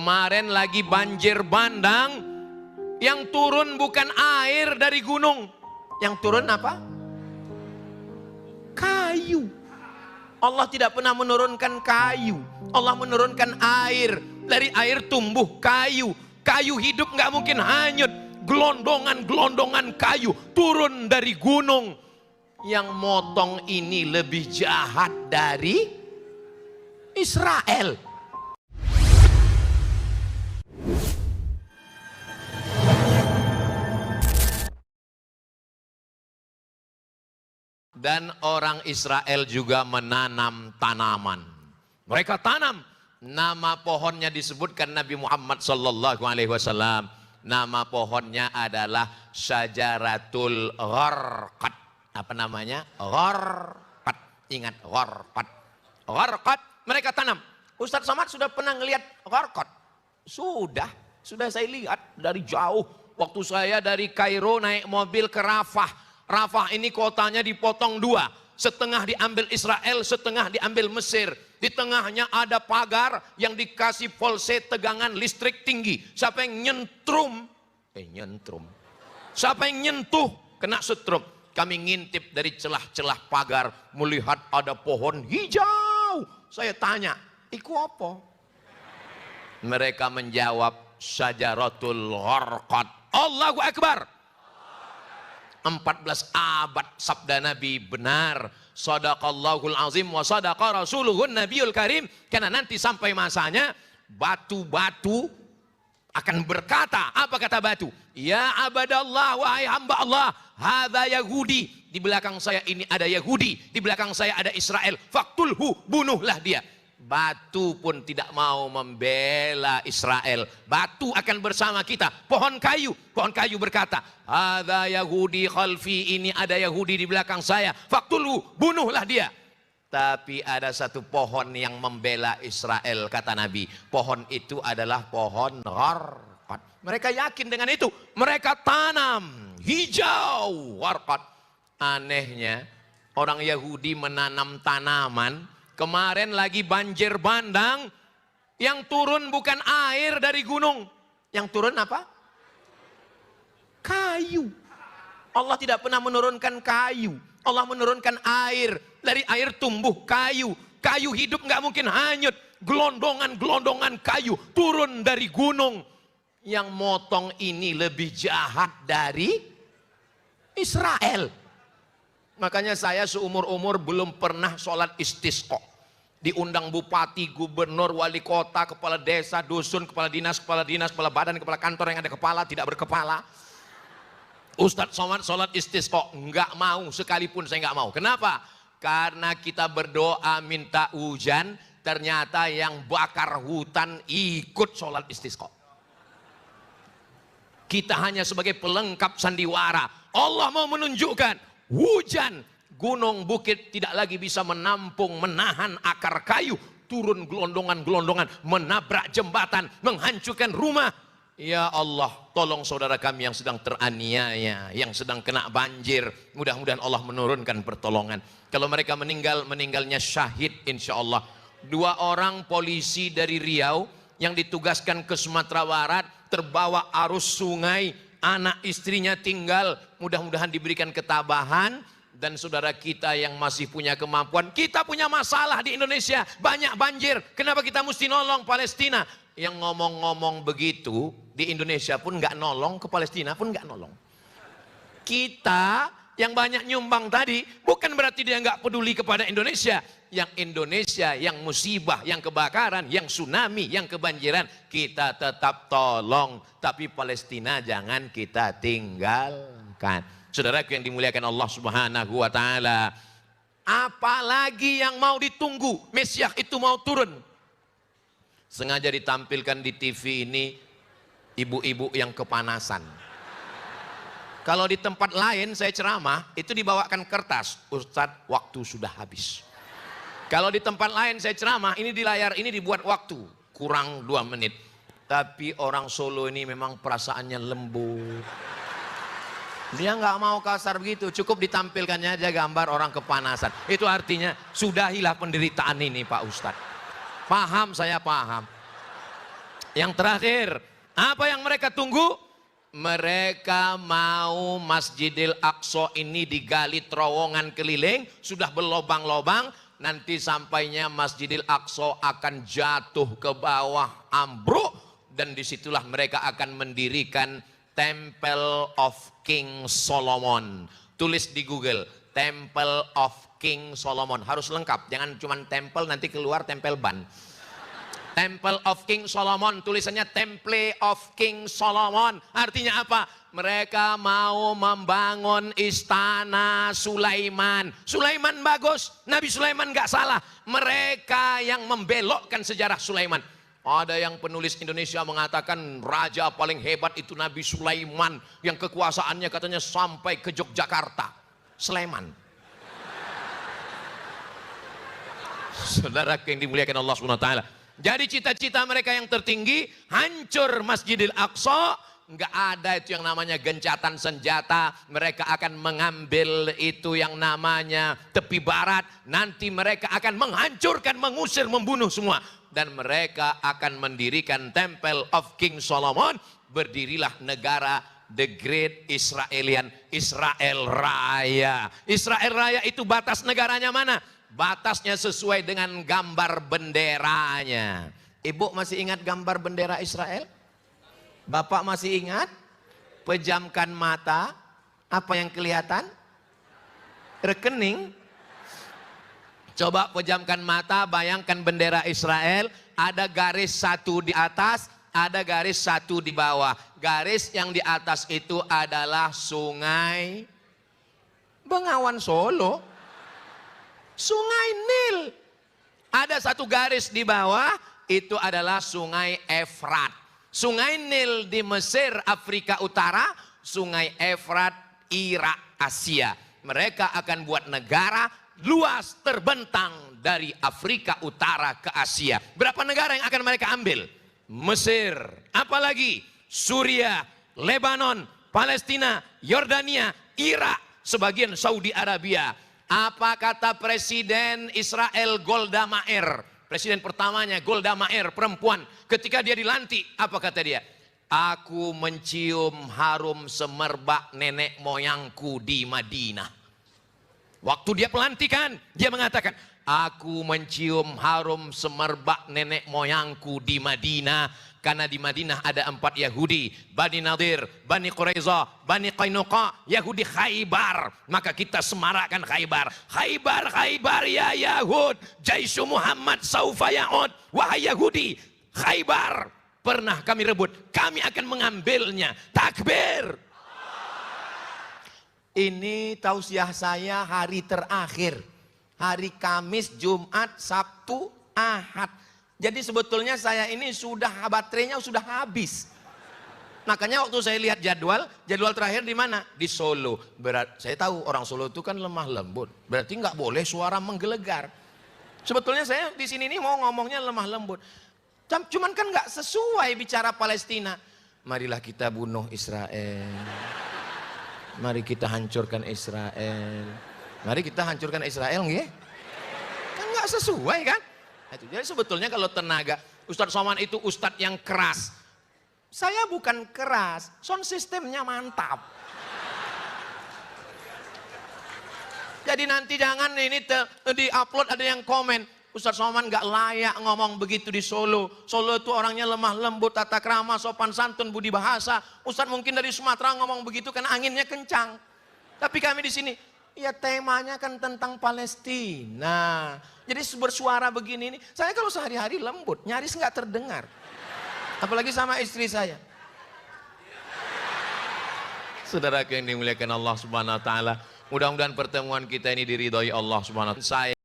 Kemarin lagi banjir bandang, yang turun bukan air dari gunung, yang turun apa? Kayu. Allah tidak pernah menurunkan kayu, Allah menurunkan air. Dari air tumbuh kayu. Kayu hidup nggak mungkin hanyut. Gelondongan-gelondongan kayu turun dari gunung. Yang motong ini lebih jahat dari Israel. Dan orang Israel juga menanam tanaman. Mereka tanam. Nama pohonnya disebutkan Nabi Muhammad SAW. Nama pohonnya adalah Syajaratul Gharqad. Apa namanya? Gharqad. Ingat Gharqad. Gharqad mereka tanam. Ustadz Somad sudah pernah ngelihat Gharqad? Sudah saya lihat dari jauh. Waktu saya dari Kairo naik mobil ke Rafah. Rafah ini kotanya dipotong dua, setengah diambil Israel, setengah diambil Mesir. Di tengahnya ada pagar yang dikasih volse tegangan listrik tinggi. Siapa yang nyentrum? Siapa yang nyentuh kena setrum. Kami ngintip dari celah-celah pagar, melihat ada pohon hijau. Saya tanya, iku apa? Mereka menjawab, Syajaratul Gharqad. Allahu Akbar. 14 abad sabda Nabi benar. Shadaqallahul azim wa sadaqa rasuluhun nabiyul karim. Karena nanti sampai masanya batu-batu akan berkata. Apa kata batu? Ya abadallah, wahai hamba Allah, hadza Yahudi. Di belakang saya ini ada Yahudi, di belakang saya ada Israel. Faktulhu, bunuhlah dia. Batu pun tidak mau membela Israel. Batu akan bersama kita. Pohon kayu berkata, hadza Yahudi khalfi, ini ada Yahudi di belakang saya. Faktulhu, bunuhlah dia. Tapi ada satu pohon yang membela Israel, kata Nabi. Pohon itu adalah pohon Gharqad. Mereka yakin dengan itu. Mereka tanam hijau Gharqad. Anehnya, orang Yahudi menanam tanaman. Kemarin lagi banjir bandang, yang turun bukan air dari gunung, yang turun apa? Kayu. Allah tidak pernah menurunkan kayu, Allah menurunkan air. Dari air tumbuh kayu. Kayu hidup nggak mungkin hanyut. Gelondongan-gelondongan kayu turun dari gunung. Yang motong ini lebih jahat dari Israel. Makanya saya seumur-umur belum pernah sholat istisqa. Diundang bupati, gubernur, wali kota, kepala desa, dusun, kepala dinas, kepala badan, kepala kantor yang ada kepala, tidak berkepala. Ustadz Somad sholat istisqa, enggak mau, sekalipun saya enggak mau. Kenapa? Karena kita berdoa minta hujan, ternyata yang bakar hutan ikut sholat istisqa. Kita hanya sebagai pelengkap sandiwara. Allah mau menunjukkan hujan, gunung bukit tidak lagi bisa menampung, menahan akar kayu. Turun gelondongan-gelondongan, menabrak jembatan, menghancurkan rumah. Ya Allah, tolong saudara kami yang sedang teraniaya, yang sedang kena banjir. Mudah-mudahan Allah menurunkan pertolongan. Kalau mereka meninggal, meninggalnya syahid insya Allah. 2 orang polisi dari Riau yang ditugaskan ke Sumatera Barat, terbawa arus sungai. Anak istrinya tinggal, mudah-mudahan diberikan ketabahan. Dan saudara kita yang masih punya kemampuan, kita punya masalah di Indonesia, banyak banjir. Kenapa kita mesti nolong Palestina? Yang ngomong-ngomong begitu, di Indonesia pun nggak nolong, ke Palestina pun nggak nolong. Kita yang banyak nyumbang tadi, bukan berarti dia nggak peduli kepada Indonesia. Yang Indonesia, yang musibah, yang kebakaran, yang tsunami, yang kebanjiran, kita tetap tolong. Tapi Palestina jangan kita tinggalkan. Saudaraku yang dimuliakan Allah Subhanahu wa Ta'ala, apalagi yang mau ditunggu? Mesias itu mau turun. Sengaja ditampilkan di TV ini ibu-ibu yang kepanasan. Kalau di tempat lain saya ceramah, itu dibawakan kertas, Ustadz waktu sudah habis. Kalau di tempat lain saya ceramah, ini di layar ini dibuat waktu, kurang 2 menit. Tapi orang Solo ini memang perasaannya lembut. Dia nggak mau kasar begitu, cukup ditampilkannya aja gambar orang kepanasan. Itu artinya sudahilah penderitaan ini Pak Ustadz. Paham, saya paham. Yang terakhir, apa yang mereka tunggu? Mereka mau Masjidil Aqsa ini digali terowongan keliling, sudah berlobang-lobang, nanti sampainya Masjidil Aqsa akan jatuh ke bawah, ambruk, dan disitulah mereka akan mendirikan Temple of King Solomon. Tulis di Google, Temple of King Solomon, harus lengkap, jangan cuma temple nanti keluar tempel ban. Temple of King Solomon, tulisannya Temple of King Solomon. Artinya apa? Mereka mau membangun istana Sulaiman. Sulaiman bagus, Nabi Sulaiman nggak salah. Mereka yang membelokkan sejarah Sulaiman. Ada yang penulis Indonesia mengatakan raja paling hebat itu Nabi Sulaiman, yang kekuasaannya katanya sampai ke Yogyakarta. Sleman. Saudara yang dimuliakan Allah SWT. Jadi cita-cita mereka yang tertinggi, hancur Masjidil Aqsa, nggak ada itu yang namanya gencatan senjata. Mereka akan mengambil itu yang namanya tepi barat. Nanti mereka akan menghancurkan, mengusir, membunuh semua. Dan mereka akan mendirikan Temple of King Solomon. Berdirilah negara The Great Israelian, Israel Raya. Israel Raya itu batas negaranya mana? Batasnya sesuai dengan gambar benderanya. Ibu masih ingat gambar bendera Israel? Bapak masih ingat? Pejamkan mata. Apa yang kelihatan? Rekening. Coba pejamkan mata, bayangkan bendera Israel. Ada garis satu di atas, ada garis satu di bawah. Garis yang di atas itu adalah Sungai Bengawan Solo. Sungai Nil. Ada satu garis di bawah, itu adalah Sungai Efrat. Sungai Nil di Mesir, Afrika Utara. Sungai Efrat, Irak, Asia. Mereka akan buat negara luas terbentang dari Afrika Utara ke Asia. Berapa negara yang akan mereka ambil? Mesir, apalagi Suriah, Lebanon, Palestina, Yordania, Irak, sebagian Saudi Arabia. Apa kata Presiden Israel Golda Meir? Presiden pertamanya Golda Meir, perempuan. Ketika dia dilantik, apa kata dia? Aku mencium harum semerbak nenek moyangku di Madinah. Waktu dia pelantikan, dia mengatakan, aku mencium harum semerbak nenek moyangku di Madinah. Karena di Madinah ada 4 Yahudi, Bani Nadir, Bani Quraiza, Bani Qainuqa, Yahudi Khaybar. Maka kita semarakkan Khaybar. Khaybar, Khaybar ya Yahud, Jaisu Muhammad saufa ya'ud. Wahai Yahudi, Khaybar pernah kami rebut, kami akan mengambilnya. Takbir. Ini tausiah saya hari terakhir. Hari Kamis, Jumat, Sabtu, Ahad. Jadi sebetulnya saya ini sudah baterainya sudah habis. Makanya waktu saya lihat jadwal terakhir di mana? Di Solo. Saya tahu orang Solo itu kan lemah lembut. Berarti nggak boleh suara menggelegar. Sebetulnya saya di sini nih mau ngomongnya lemah lembut. Cuman kan nggak sesuai bicara Palestina. Marilah kita bunuh Israel. Mari kita hancurkan Israel. Mari kita hancurkan Israel, nggih? Kan nggak sesuai kan? Jadi sebetulnya kalau tenaga, Ustadz Somad itu ustadz yang keras. Saya bukan keras, sound systemnya mantap. Jadi nanti jangan ini di-upload ada yang komen, Ustadz Somad nggak layak ngomong begitu di Solo. Solo itu orangnya lemah lembut, tata krama, sopan santun, budi bahasa. Ustadz mungkin dari Sumatera ngomong begitu karena anginnya kencang. Tapi kami di sini, ya temanya kan tentang Palestina. Jadi bersuara begini ini, saya kalau sehari-hari lembut, nyaris nggak terdengar. Apalagi sama istri saya. Saudara yang dimuliakan Allah Subhanahu wa taala, mudah-mudahan pertemuan kita ini diridhoi Allah Subhanahu wa taala.